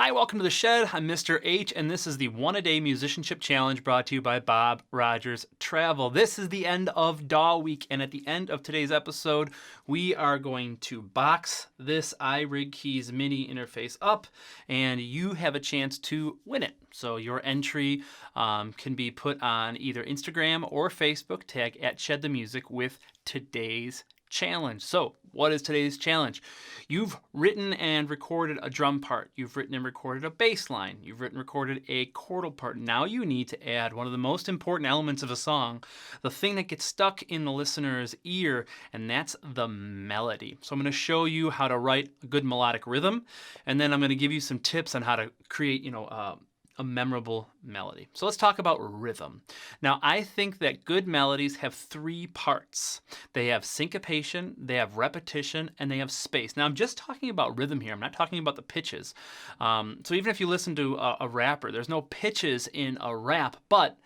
Hi, welcome to the Shed. I'm Mr. H, and this is the One-A-Day Musicianship Challenge brought to you by Bob Rogers Travel. This is the end of DAW week, and at the end of today's episode, we are going to box this iRig Keys mini interface up, and you have a chance to win it. So your entry can be put on either Instagram or Facebook, tag at @ShedTheMusic with today's challenge. So what is today's challenge? You've written and recorded a drum part. You've written and recorded a bass line. You've written and recorded a chordal part. Now you need to add one of the most important elements of a song, the thing that gets stuck in the listener's ear, and that's the melody. So I'm going to show you how to write a good melodic rhythm, and then I'm going to give you some tips on how to create, a memorable melody. So let's talk about rhythm. Now, I think that good melodies have three parts. They have syncopation, they have repetition, and they have space. Now, I'm just talking about rhythm here. I'm not talking about the pitches. So even if you listen to a rapper, there's no pitches in a rap, but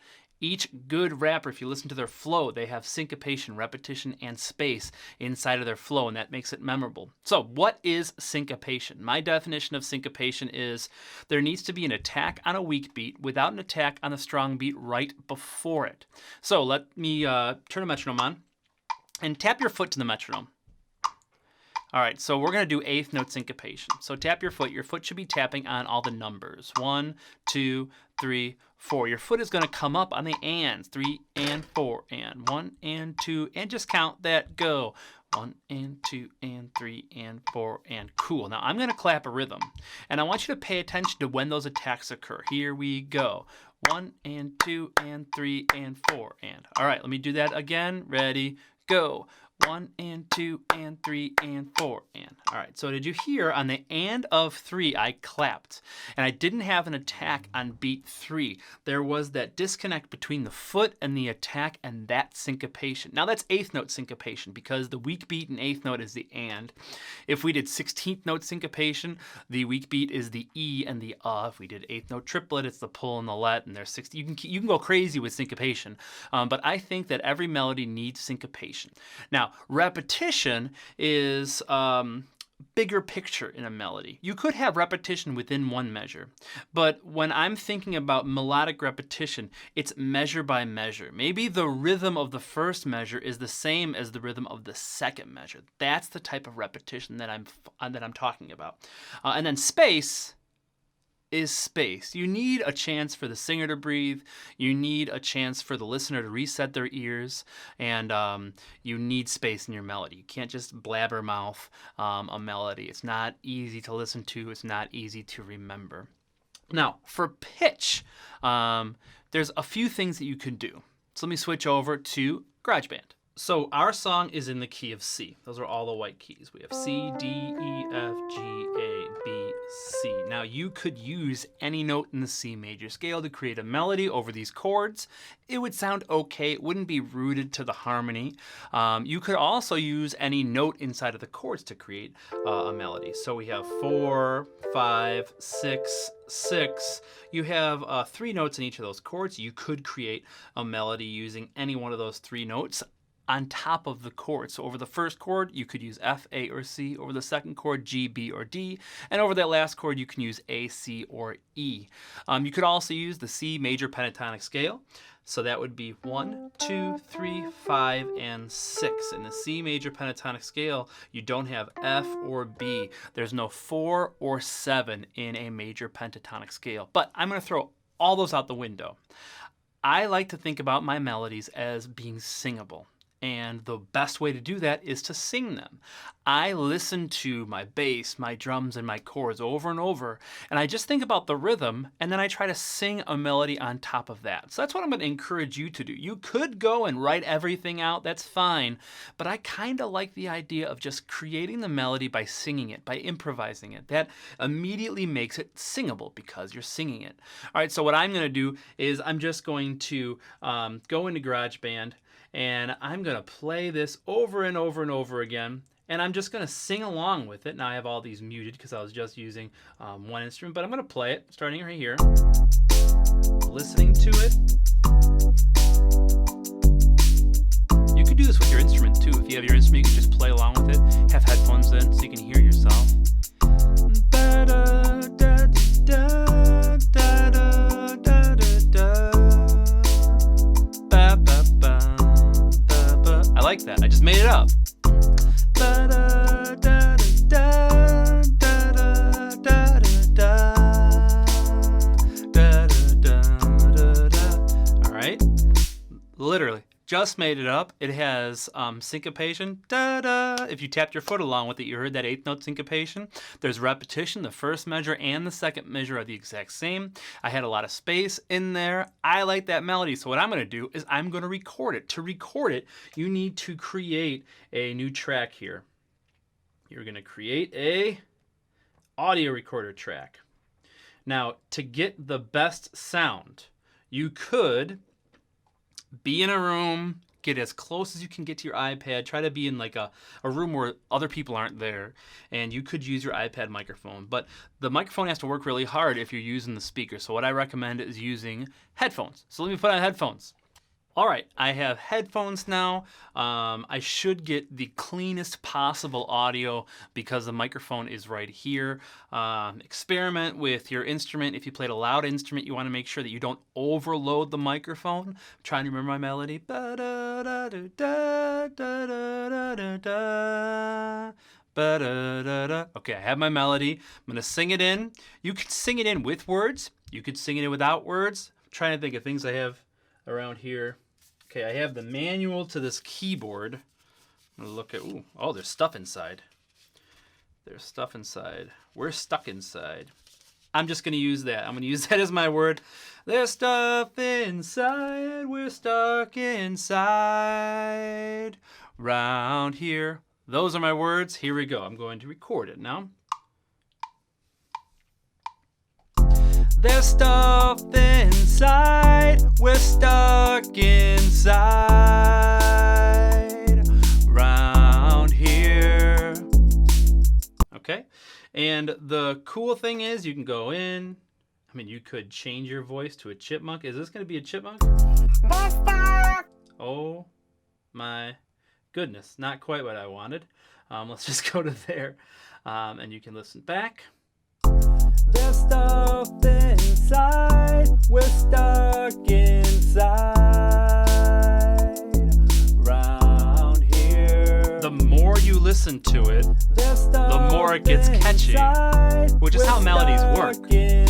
each good rapper, if you listen to their flow, they have syncopation, repetition, and space inside of their flow, and that makes it memorable. So what is syncopation? My definition of syncopation is there needs to be an attack on a weak beat without an attack on a strong beat right before it. So let me turn a metronome on and tap your foot to the metronome. All right, so we're going to do eighth note syncopation. So tap your foot. Your foot should be tapping on all the numbers. 1, 2, 3, 4. Your foot is going to come up on the ands. 3 and 4 and 1 and 2 and just count that. Go. 1 and 2 and 3 and 4 and cool. Now I'm going to clap a rhythm, and I want you to pay attention to when those attacks occur. Here we go. 1 and 2 and 3 and 4 and. All right, let me do that again. Ready, go. 1 and 2 and 3 and 4 and. All right, so did you hear on the and of 3 I clapped, and I didn't have an attack on beat 3. There was that disconnect between the foot and the attack, and that syncopation. Now that's eighth note syncopation because the weak beat in eighth note is the and. If we did 16th note syncopation, the weak beat is the E and the If we did eighth note triplet, it's the pull and the let, and there's 60. You can go crazy with syncopation, but I think that every melody needs syncopation. Now, repetition is bigger picture in a melody. You could have repetition within one measure, but when I'm thinking about melodic repetition, it's measure by measure. Maybe the rhythm of the first measure is the same as the rhythm of the second measure. That's the type of repetition that I'm talking about. And then space is space. You need a chance for the singer to breathe. You need a chance for the listener to reset their ears, and you need space in your melody. You can't just blabbermouth a melody. It's not easy to listen to. It's not easy to remember. Now, for pitch, there's a few things that you can do. So let me switch over to GarageBand. So our song is in the key of C. Those are all the white keys. We have C, D, E, F, G, A, B, C. Now you could use any note in the C major scale to create a melody over these chords. It would sound okay. It wouldn't be rooted to the harmony. You could also use any note inside of the chords to create a melody. So we have 4, 5, 6, 6. You have 3 notes in each of those chords. You could create a melody using any one of those 3 notes on top of the chord. So over the first chord, you could use F, A, or C. Over the second chord, G, B, or D. And over that last chord, you can use A, C, or E. You could also use the C major pentatonic scale. So that would be 1, 2, 3, 5, and 6. In the C major pentatonic scale, you don't have F or B. There's no 4 or 7 in a major pentatonic scale. But I'm going to throw all those out the window. I like to think about my melodies as being singable. And the best way to do that is to sing them. I listen to my bass, my drums, and my chords over and over, and I just think about the rhythm, and then I try to sing a melody on top of that. So that's what I'm going to encourage you to do. You could go and write everything out, that's fine, but I kind of like the idea of just creating the melody by singing it, by improvising it. That immediately makes it singable because you're singing it. All right, so what I'm going to do is I'm just going to go into GarageBand, and I'm going to play this over and over and over again, and I'm just going to sing along with it. Now I have all these muted because I was just using one instrument, but I'm going to play it starting right here, listening to it. You could do this with your instrument too. If you have your instrument, you can just play along with it. Have headphones in so you can hear yourself. just made it up. It has syncopation, da-da. If you tapped your foot along with it, you heard that eighth note syncopation. There's repetition. The first measure and the second measure are the exact same. I had a lot of space in there. I like that melody. So what I'm going to do is I'm going to record it. To record it, you need to create a new track here. You're going to create a audio recorder track. Now, to get the best sound, you could be in a room, get as close as you can get to your iPad. Try to be in like a room where other people aren't there. And you could use your iPad microphone. But the microphone has to work really hard if you're using the speaker. So what I recommend is using headphones. So let me put on headphones. All right, I have headphones now. I should get the cleanest possible audio because the microphone is right here. Experiment with your instrument. If you played a loud instrument, you want to make sure that you don't overload the microphone. I'm trying to remember my melody. Okay, I have my melody. I'm going to sing it in. You could sing it in with words. You could sing it in without words. I'm trying to think of things I have around here. Okay, I have the manual to this keyboard. I'm gonna look at, oh, there's stuff inside. There's stuff inside. We're stuck inside. I'm just gonna use that. I'm gonna use that as my word. There's stuff inside. We're stuck inside. Round here. Those are my words. Here we go. I'm going to record it now. There's stuff inside, we're stuck inside, round here. Okay, and the cool thing is you can go in, you could change your voice to a chipmunk. Is this going to be a chipmunk? Oh my goodness, not quite what I wanted. Let's just go to there, and you can listen back. There's stuff inside, we're stuck inside, round here. The more you listen to it, the more it gets catchy, which is how melodies work. Wait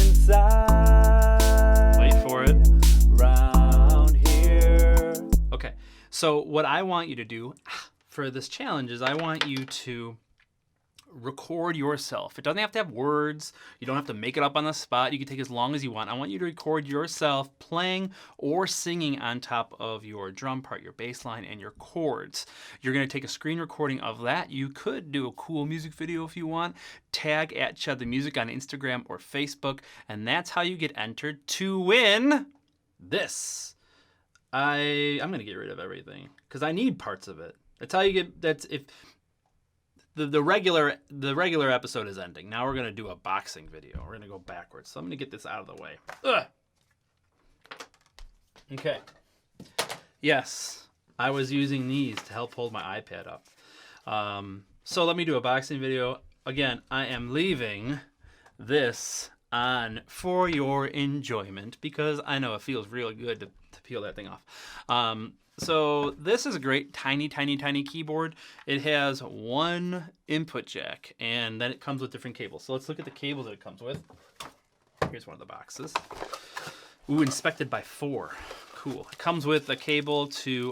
for it. Round here. Okay, so what I want you to do for this challenge is I want you to record yourself. It doesn't have to have words. You don't have to make it up on the spot. You can take as long as you want. I want you to record yourself playing or singing on top of your drum part, your bass line, and your chords. You're going to take a screen recording of that. You could do a cool music video if you want. Tag at Chad the Music on Instagram or Facebook, and that's how you get entered to win this. I'm going to get rid of everything because I need parts of it. That's how you get. That's if. The regular episode is ending. Now we're going to do a boxing video. We're going to go backwards. So I'm going to get this out of the way. Ugh. Okay. Yes, I was using these to help hold my iPad up. So let me do a boxing video. Again, I am leaving this on for your enjoyment because I know it feels really good to peel that thing off. So this is a great tiny keyboard. It has one input jack, and then it comes with different cables. So let's look at the cables that it comes with. Here's one of the boxes. Ooh, inspected by 4. Cool. It comes with a cable to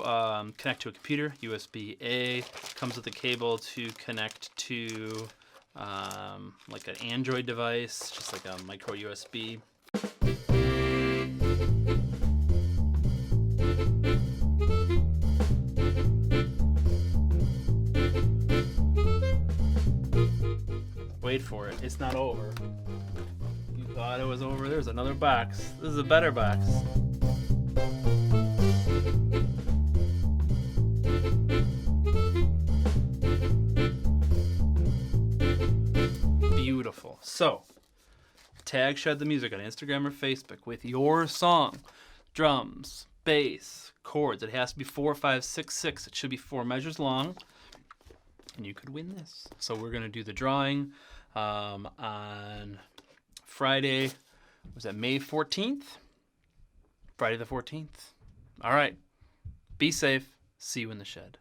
connect to a computer, USB-A. Comes with a cable to connect to like an Android device, just like a micro USB. Wait for it. It's not over. You thought it was over. There's another box. This is a better box. Beautiful. So, tag Chad the Music on Instagram or Facebook with your song. Drums, bass, chords. It has to be 4, 5, 6, 6. It should be 4 measures long. And you could win this. So we're going to do the drawing on Friday. Was that May 14th? Friday the 14th. All right. Be safe. See you in the shed.